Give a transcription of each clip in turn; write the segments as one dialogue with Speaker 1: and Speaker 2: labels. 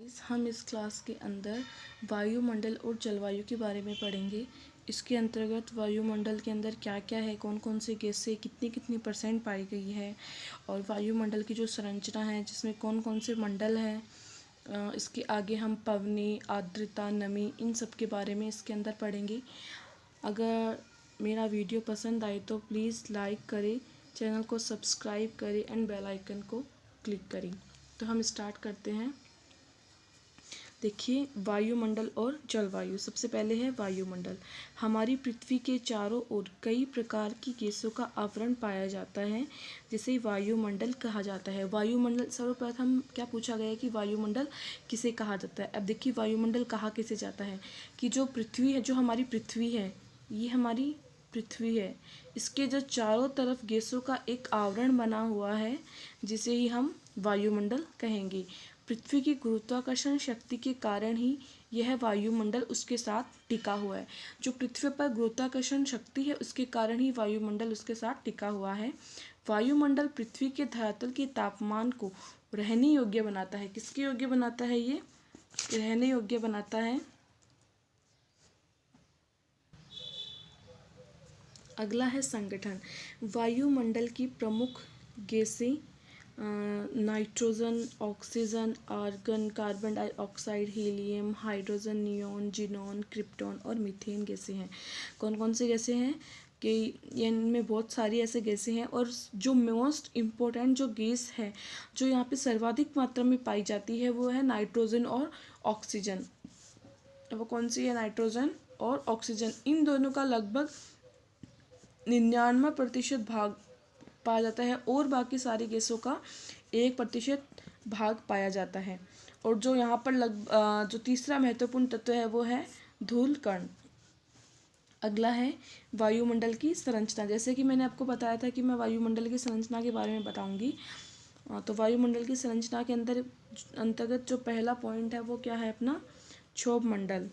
Speaker 1: हम इस क्लास के अंदर वायुमंडल और जलवायु के बारे में पढ़ेंगे। इसके अंतर्गत वायुमंडल के अंदर क्या क्या है, कौन कौन से गैसें कितनी कितनी % पाई गई है, और वायुमंडल की जो संरचना है जिसमें कौन कौन से मंडल हैं। इसके आगे हम पवनी, आर्द्रता, नमी, इन सब के बारे में इसके अंदर पढ़ेंगे। अगर मेरा वीडियो पसंद आए तो प्लीज़ लाइक करें, चैनल को सब्सक्राइब करें एंड बेल आइकन को क्लिक करें। तो हम स्टार्ट करते हैं। देखिए, वायुमंडल और जलवायु। सबसे पहले है वायुमंडल। हमारी पृथ्वी के चारों ओर कई प्रकार की गैसों का आवरण पाया जाता है, जिसे वायुमंडल कहा जाता है। वायुमंडल, सर्वप्रथम क्या पूछा गया है कि वायुमंडल किसे कहा जाता है। अब देखिए, वायुमंडल कहा किसे जाता है कि जो पृथ्वी है, जो हमारी पृथ्वी है, ये हमारी पृथ्वी है, इसके जो चारों तरफ गैसों का एक आवरण बना हुआ है, जिसे ही हम वायुमंडल कहेंगे। पृथ्वी की गुरुत्वाकर्षण शक्ति के कारण ही यह वायुमंडल उसके साथ टिका हुआ है। जो पृथ्वी पर गुरुत्वाकर्षण शक्ति है, उसके कारण ही वायुमंडल उसके साथ टिका हुआ है। वायुमंडल पृथ्वी के धरातल के तापमान को रहने योग्य बनाता है। किसके योग्य बनाता है? ये रहने योग्य बनाता है। अगला है संगठन। वायुमंडल की प्रमुख गैसें nitrogen, oxygen, argon, carbon dioxide, helium, hydrogen, neon, xenon, krypton और मीथेन गैसें हैं। कौन कौन से गैसें हैं कि इनमें बहुत सारी ऐसे गैसें हैं, और जो मोस्ट इम्पोर्टेंट जो गैस है, जो यहाँ पे सर्वाधिक मात्रा में पाई जाती है, वो है नाइट्रोजन और ऑक्सीजन। वो कौन सी है? नाइट्रोजन और ऑक्सीजन। इन दोनों का लगभग 99% भाग पाया जाता है, और बाकी सारी गैसों का 1% भाग पाया जाता है। और जो यहाँ पर जो तीसरा महत्वपूर्ण तत्व है, वो है धूल कण। अगला है वायुमंडल की संरचना। जैसे कि मैंने आपको बताया था कि मैं वायुमंडल की संरचना के बारे में बताऊंगी। तो वायुमंडल की संरचना के अंतर्गत जो पहला पॉइंट है, वो क्या है अपना? क्षोभ मंडल।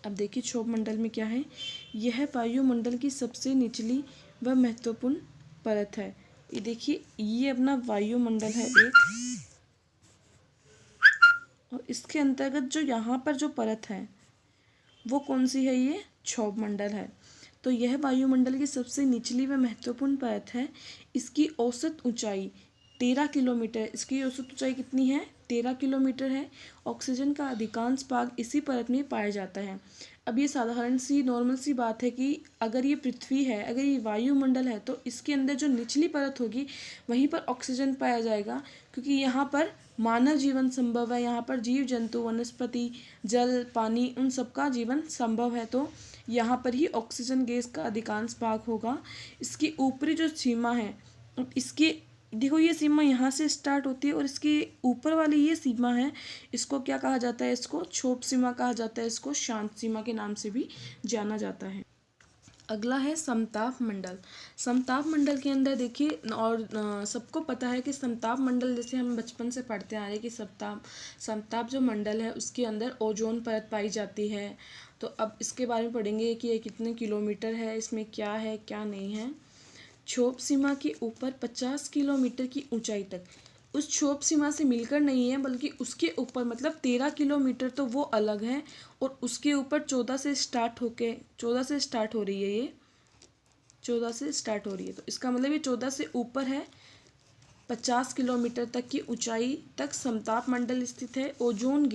Speaker 1: अब देखिए, क्षोभ मंडल में क्या है। यह वायुमंडल की सबसे निचली व महत्वपूर्ण परत है। ये देखिए, ये अपना वायुमंडल है एक, और इसके अंतर्गत जो यहाँ पर जो परत है, वो कौन सी है? ये क्षोभ मंडल है। तो यह वायुमंडल की सबसे निचली व महत्वपूर्ण परत है। इसकी औसत ऊंचाई 13 किलोमीटर। इसकी औसत ऊंचाई कितनी है? 13 किलोमीटर है। ऑक्सीजन का अधिकांश भाग इसी परत में पाया जाता है। अब ये साधारण सी नॉर्मल सी बात है कि अगर ये पृथ्वी है, अगर ये वायुमंडल है, तो इसके अंदर जो निचली परत होगी, वहीं पर ऑक्सीजन पाया जाएगा, क्योंकि यहाँ पर मानव जीवन संभव है। यहाँ पर जीव जंतु, वनस्पति, जल, पानी, उन सब का जीवन संभव है। तो यहाँ पर ही ऑक्सीजन गैस का अधिकांश भाग होगा। इसकी ऊपरी जो सीमा है, इसकी देखो, ये सीमा यहाँ से स्टार्ट होती है, और इसकी ऊपर वाली ये सीमा है, इसको क्या कहा जाता है? इसको क्षोभ सीमा कहा जाता है। इसको शांत सीमा के नाम से भी जाना जाता है। अगला है समताप मंडल। समताप मंडल के अंदर देखिए, और सबको पता है कि समताप मंडल, जैसे हम बचपन से पढ़ते आ रहे हैं कि समताप जो मंडल है, उसके अंदर ओजोन परत पाई जाती है। तो अब इसके बारे में पढ़ेंगे कि ये कितने किलोमीटर है, इसमें क्या है क्या नहीं है। क्षोभ सीमा के ऊपर 50 किलोमीटर की ऊंचाई तक, उस क्षोभ सीमा से मिलकर नहीं है, बल्कि उसके ऊपर, मतलब 13 किलोमीटर तो वो अलग है, और उसके ऊपर 14 से स्टार्ट हो रही है। ये 14 से स्टार्ट हो रही है, तो इसका मतलब ये 14 से ऊपर है। 50 किलोमीटर तक की ऊंचाई तक समताप मंडल स्थित है। ओजोन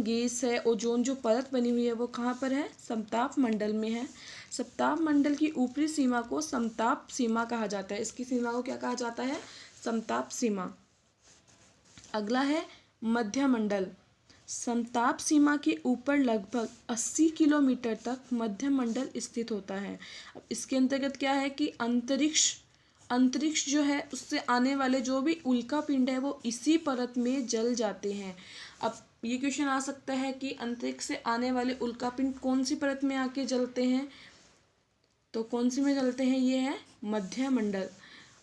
Speaker 1: गैस है, ओजोन जो परत बनी हुई है, वो कहाँ पर है? समताप मंडल में है। समताप मंडल की ऊपरी सीमा को समताप सीमा कहा जाता है। इसकी सीमा को क्या कहा जाता है? समताप सीमा। अगला है मध्य मंडल। समताप सीमा के ऊपर लगभग 80 किलोमीटर तक मध्य मंडल स्थित होता है। अब इसके अंतर्गत क्या है कि अंतरिक्ष जो है, उससे आने वाले जो भी उल्का पिंड है, वो इसी परत में जल जाते हैं। अब ये क्वेश्चन आ सकता है कि अंतरिक्ष से आने वाले उल्का पिंड कौन सी परत में आके जलते हैं? तो कौन सी में जलते हैं? ये है मध्य मंडल।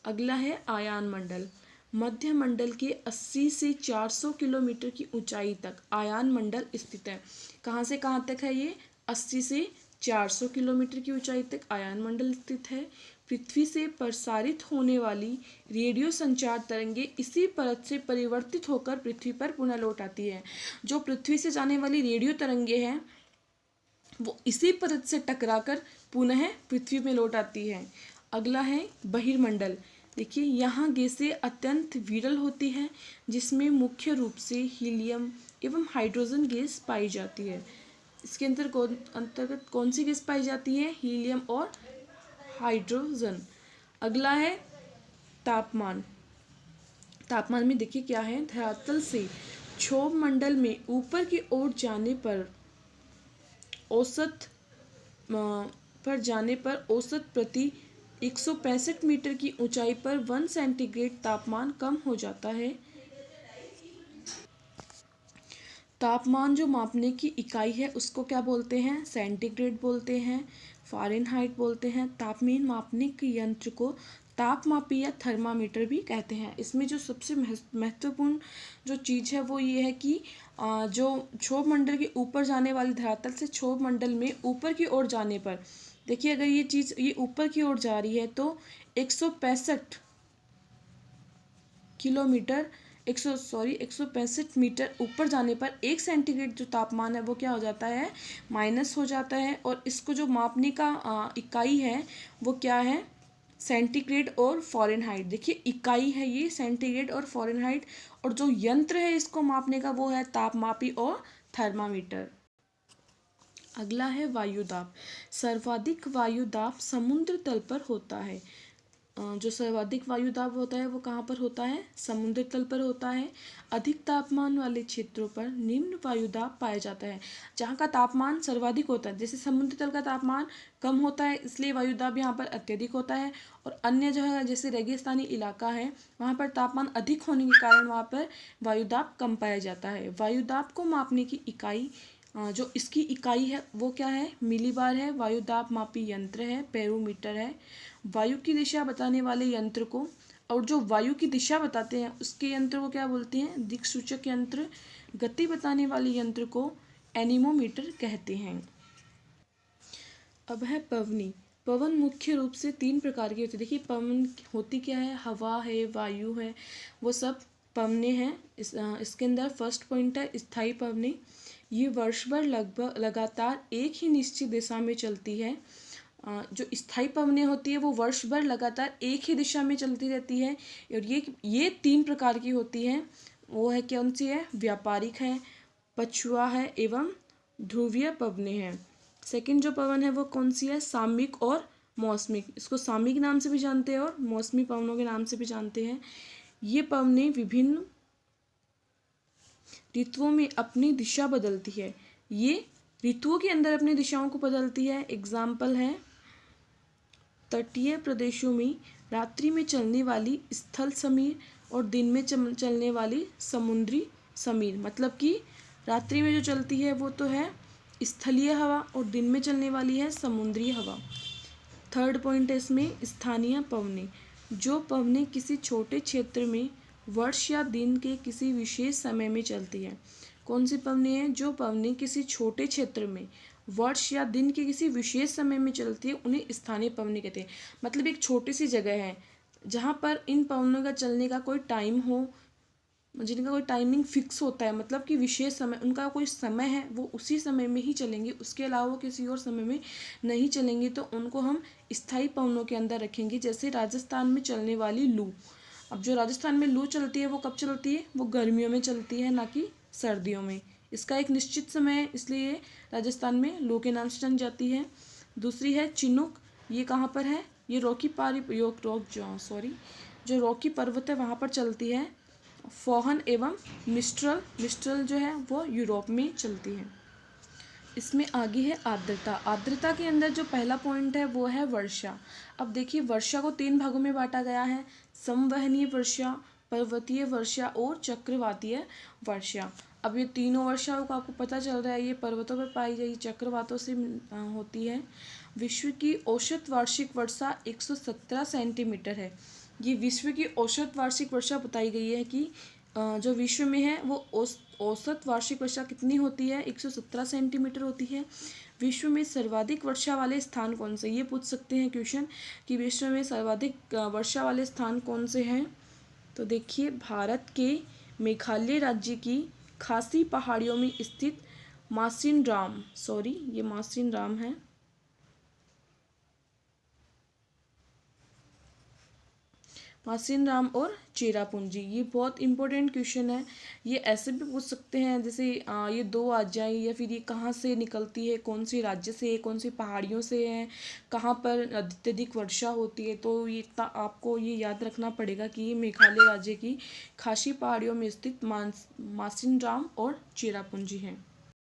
Speaker 1: अगला है आयान मंडल। मध्य मंडल के 80 से 400 किलोमीटर की ऊंचाई तक आयान मंडल स्थित है। कहाँ से कहाँ तक है ये? 80 से 400 किलोमीटर की ऊंचाई तक आयान मंडल स्थित है। पृथ्वी से प्रसारित होने वाली रेडियो संचार तरंगे इसी परत से परिवर्तित होकर पृथ्वी पर पुनः लौट आती है। जो पृथ्वी से जाने वाली रेडियो तरंगे हैं वो इसी परत से टकराकर पुनः पृथ्वी में लौट आती है। अगला है बहिर्मंडल। देखिए यहाँ गैसें अत्यंत विरल होती है जिसमें मुख्य रूप से हीलियम एवं हाइड्रोजन गैस पाई जाती है। इसके अंतर्गत कौन सी गैस पाई जाती है? हीलियम और हाइड्रोजन। अगला है तापमान। तापमान में देखिए क्या है, धरातल से क्षोभ मंडल में ऊपर की ओर जाने पर औसत प्रति 165 मीटर की ऊंचाई पर 1 सेंटीग्रेड तापमान कम हो जाता है। तापमान जो मापने की इकाई है उसको क्या बोलते हैं? सेंटीग्रेड बोलते हैं, फ़ारेनहाइट बोलते हैं। तापमान मापने के यंत्र को तापमापी या थर्मामीटर भी कहते हैं। इसमें जो सबसे महत्वपूर्ण जो चीज़ है वो ये है कि जो क्षोभ मंडल के ऊपर जाने वाली धरातल से क्षोभ मंडल में ऊपर की ओर जाने पर, देखिए अगर ये चीज़ ये ऊपर की ओर जा रही है तो 165 किलोमीटर 165 मीटर ऊपर जाने पर 1 सेंटीग्रेड जो तापमान है वो क्या हो जाता है? माइनस हो जाता है। और इसको जो मापने का इकाई है वो क्या है? सेंटीग्रेड और फ़ारेनहाइट। देखिए इकाई है ये सेंटीग्रेड और फ़ारेनहाइट, और जो यंत्र है इसको मापने का वो है तापमापी और थर्मामीटर। अगला है वायुदाब। सर्वाधिक वायुदाब समुद्र तल पर होता है। जो सर्वाधिक वायुदाब होता है वो कहाँ पर होता है? समुद्र तल पर होता है। अधिक तापमान वाले क्षेत्रों पर निम्न वायुदाब पाया जाता है। जहाँ का तापमान सर्वाधिक होता है, जैसे समुद्र तल का तापमान कम होता है इसलिए वायुदाब यहाँ पर अत्यधिक होता है, और अन्य जो है जैसे रेगिस्तानी इलाका है वहाँ पर तापमान अधिक होने के कारण वहाँ पर वायुदाब कम पाया जाता है। वायुदाब को मापने की इकाई जो इसकी इकाई है वो क्या है? मिलीबार है। वायुदाब मापी यंत्र है, बैरोमीटर है। वायु की दिशा बताने वाले यंत्र को, और जो वायु की दिशा बताते हैं उसके यंत्र को क्या बोलते हैं? दिक्सूचक यंत्र। गति बताने वाले यंत्र को एनीमोमीटर कहते हैं। अब है पवनी। पवन मुख्य रूप से 3 प्रकार की होती है। देखिए पवन होती क्या है? हवा है, वायु है, वो सब पवने हैं। इसके अंदर फर्स्ट पॉइंट है स्थायी पवनी। ये वर्ष भर लगभग लगातार एक ही निश्चित दिशा में चलती है। जो स्थायी पवनें होती है वो वर्ष भर लगातार एक ही दिशा में चलती रहती है, और ये 3 प्रकार की होती है। वो है कौन सी है? व्यापारिक है, पछुआ है एवं ध्रुवीय पवनें हैं। सेकंड जो पवन है वो कौन सी है? सामयिक और मौसमिक। इसको सामयिक नाम से भी जानते हैं और मौसमी पवनों के नाम से भी जानते हैं। ये पवनें विभिन्न ऋतुओं में अपनी दिशा बदलती है। ये ऋतुओं के अंदर अपनी दिशाओं को बदलती है। एग्जाम्पल है तटीय प्रदेशों में रात्रि में चलने वाली स्थल समीर और दिन में चलने वाली समुद्री समीर। मतलब कि रात्रि में जो चलती है वो तो है स्थलीय हवा और दिन में चलने वाली है समुद्री हवा। थर्ड पॉइंट है इसमें स्थानीय पवनें। जो पवनें किसी छोटे क्षेत्र में वर्ष या दिन के किसी विशेष समय में चलती है। कौन सी पवनें हैं? जो पवनें किसी छोटे क्षेत्र में वर्ष या दिन के किसी विशेष समय में चलती है उन्हें स्थानीय पवनें कहते हैं। मतलब एक छोटी सी जगह है जहाँ पर इन पवनों का चलने का कोई टाइम हो, जिनका कोई टाइमिंग फिक्स होता है, मतलब कि विशेष समय, उनका कोई समय है वो उसी समय में ही चलेंगे, उसके अलावा वो किसी और समय में नहीं चलेंगे, तो उनको हम स्थायी पवनों के अंदर रखेंगे। जैसे राजस्थान में चलने वाली लू। अब जो राजस्थान में लू चलती है वो कब चलती है? वो गर्मियों में चलती है, ना कि सर्दियों में। इसका एक निश्चित समय है इसलिए राजस्थान में लू के नाम से जानी जाती है। दूसरी है चिनूक। ये कहाँ पर है? ये जो रॉकी पर्वत है वहाँ पर चलती है। फोहन एवं मिस्ट्रल जो है वो यूरोप में चलती है। इसमें आगे है आर्द्रता। आर्द्रता के अंदर जो पहला पॉइंट है वो है वर्षा। अब देखिए वर्षा को 3 भागों में बांटा गया है, संवहनीय वर्षा, पर्वतीय वर्षा और चक्रवातीय वर्षा। अब ये तीनों वर्षा को आपको पता चल रहा है ये पर्वतों पर पाई गई चक्रवातों से होती है। विश्व की औसत वार्षिक वर्षा 117 सेंटीमीटर है। ये विश्व की औसत वार्षिक वर्षा बताई गई है कि जो विश्व में है वो औसत वार्षिक वर्षा कितनी होती है? 117 सेंटीमीटर होती है। विश्व में सर्वाधिक वर्षा वाले स्थान कौन से, ये पूछ सकते हैं क्वेश्चन कि विश्व में सर्वाधिक वर्षा वाले स्थान कौन से हैं। तो देखिए, भारत के मेघालय राज्य की खासी पहाड़ियों में स्थित मासिनराम, सॉरी ये मासिनराम है, मासिनराम और चेरापूंजी, ये बहुत इंपॉर्टेंट क्वेश्चन है। ये ऐसे भी पूछ सकते हैं जैसे ये दो आ जाए, या फिर ये कहाँ से निकलती है, कौन सी राज्य से है, कौन सी पहाड़ियों से है, कहाँ पर अत्यधिक वर्षा होती है। तो ये इतना आपको ये याद रखना पड़ेगा कि ये मेघालय राज्य की खासी पहाड़ियों में स्थित मासिनराम और चेरापूंजी है।